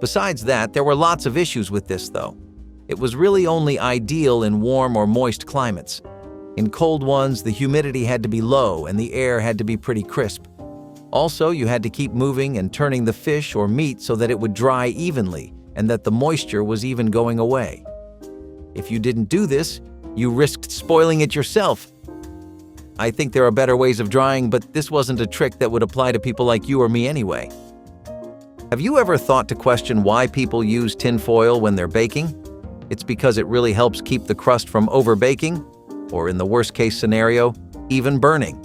Besides that, there were lots of issues with this, though. It was really only ideal in warm or moist climates. In cold ones, the humidity had to be low and the air had to be pretty crisp. Also, you had to keep moving and turning the fish or meat so that it would dry evenly and that the moisture was even going away. If you didn't do this, you risked spoiling it yourself. I think there are better ways of drying, but this wasn't a trick that would apply to people like you or me anyway. Have you ever thought to question why people use tin foil when they're baking? It's because it really helps keep the crust from over-baking, or in the worst-case scenario, even burning.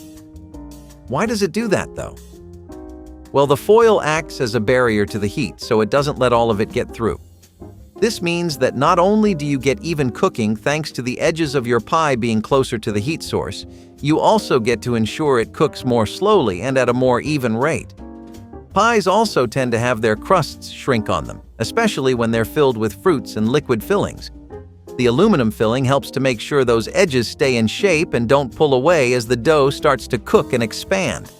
Why does it do that, though? Well, the foil acts as a barrier to the heat, so it doesn't let all of it get through. This means that not only do you get even cooking thanks to the edges of your pie being closer to the heat source, you also get to ensure it cooks more slowly and at a more even rate. Pies also tend to have their crusts shrink on them, especially when they're filled with fruits and liquid fillings. The aluminum filling helps to make sure those edges stay in shape and don't pull away as the dough starts to cook and expand.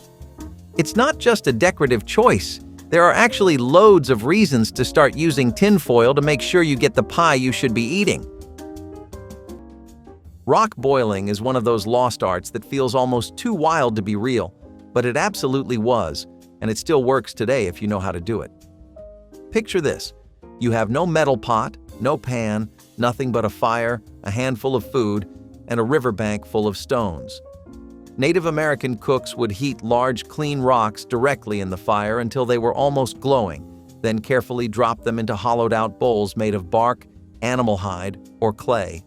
It's not just a decorative choice. There are actually loads of reasons to start using tin foil to make sure you get the pie you should be eating. Rock boiling is one of those lost arts that feels almost too wild to be real, but it absolutely was, and it still works today if you know how to do it. Picture this. You have no metal pot, no pan, nothing but a fire, a handful of food, and a riverbank full of stones. Native American cooks would heat large, clean rocks directly in the fire until they were almost glowing, then carefully drop them into hollowed-out bowls made of bark, animal hide, or clay.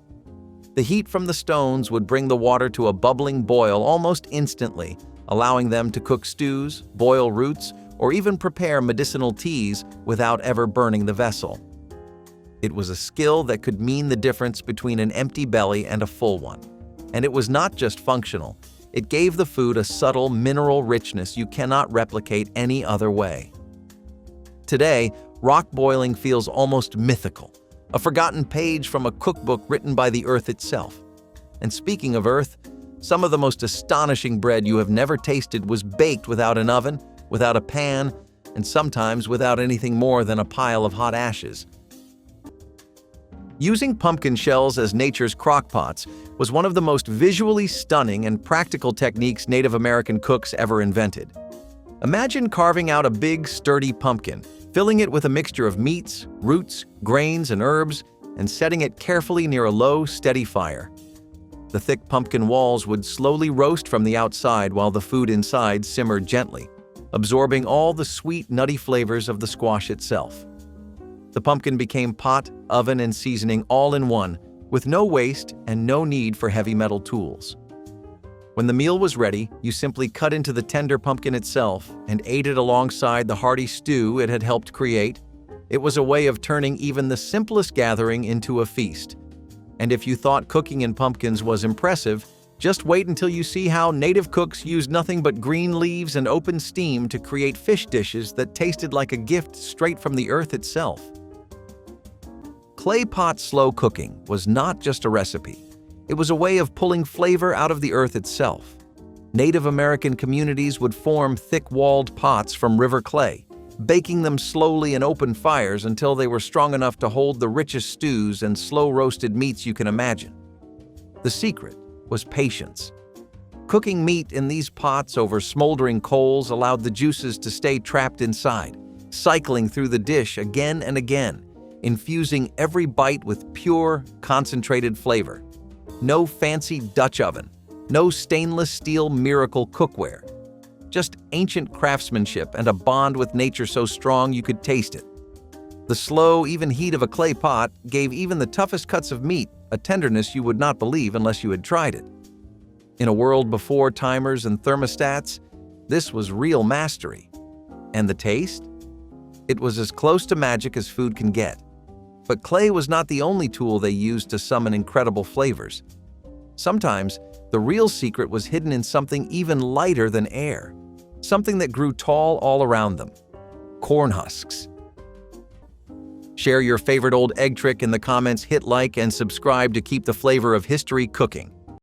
The heat from the stones would bring the water to a bubbling boil almost instantly, allowing them to cook stews, boil roots, or even prepare medicinal teas without ever burning the vessel. It was a skill that could mean the difference between an empty belly and a full one. And it was not just functional. It gave the food a subtle mineral richness you cannot replicate any other way. Today, rock boiling feels almost mythical, a forgotten page from a cookbook written by the earth itself. And speaking of earth, some of the most astonishing bread you have never tasted was baked without an oven, without a pan, and sometimes without anything more than a pile of hot ashes. Using pumpkin shells as nature's crockpots was one of the most visually stunning and practical techniques Native American cooks ever invented. Imagine carving out a big, sturdy pumpkin, filling it with a mixture of meats, roots, grains, and herbs, and setting it carefully near a low, steady fire. The thick pumpkin walls would slowly roast from the outside while the food inside simmered gently, absorbing all the sweet, nutty flavors of the squash itself. The pumpkin became pot, oven, and seasoning all in one, with no waste and no need for heavy metal tools. When the meal was ready, you simply cut into the tender pumpkin itself and ate it alongside the hearty stew it had helped create. It was a way of turning even the simplest gathering into a feast. And if you thought cooking in pumpkins was impressive, just wait until you see how native cooks used nothing but green leaves and open steam to create fish dishes that tasted like a gift straight from the earth itself. Clay pot slow cooking was not just a recipe. It was a way of pulling flavor out of the earth itself. Native American communities would form thick-walled pots from river clay, baking them slowly in open fires until they were strong enough to hold the richest stews and slow-roasted meats you can imagine. The secret was patience. Cooking meat in these pots over smoldering coals allowed the juices to stay trapped inside, cycling through the dish again and again, infusing every bite with pure, concentrated flavor. No fancy Dutch oven, no stainless steel miracle cookware. Just ancient craftsmanship and a bond with nature so strong you could taste it. The slow, even heat of a clay pot gave even the toughest cuts of meat a tenderness you would not believe unless you had tried it. In a world before timers and thermostats, this was real mastery. And the taste? It was as close to magic as food can get. But clay was not the only tool they used to summon incredible flavors. Sometimes, the real secret was hidden in something even lighter than air, something that grew tall all around them: corn husks. Share your favorite old egg trick in the comments, hit like and subscribe to keep the flavor of history cooking.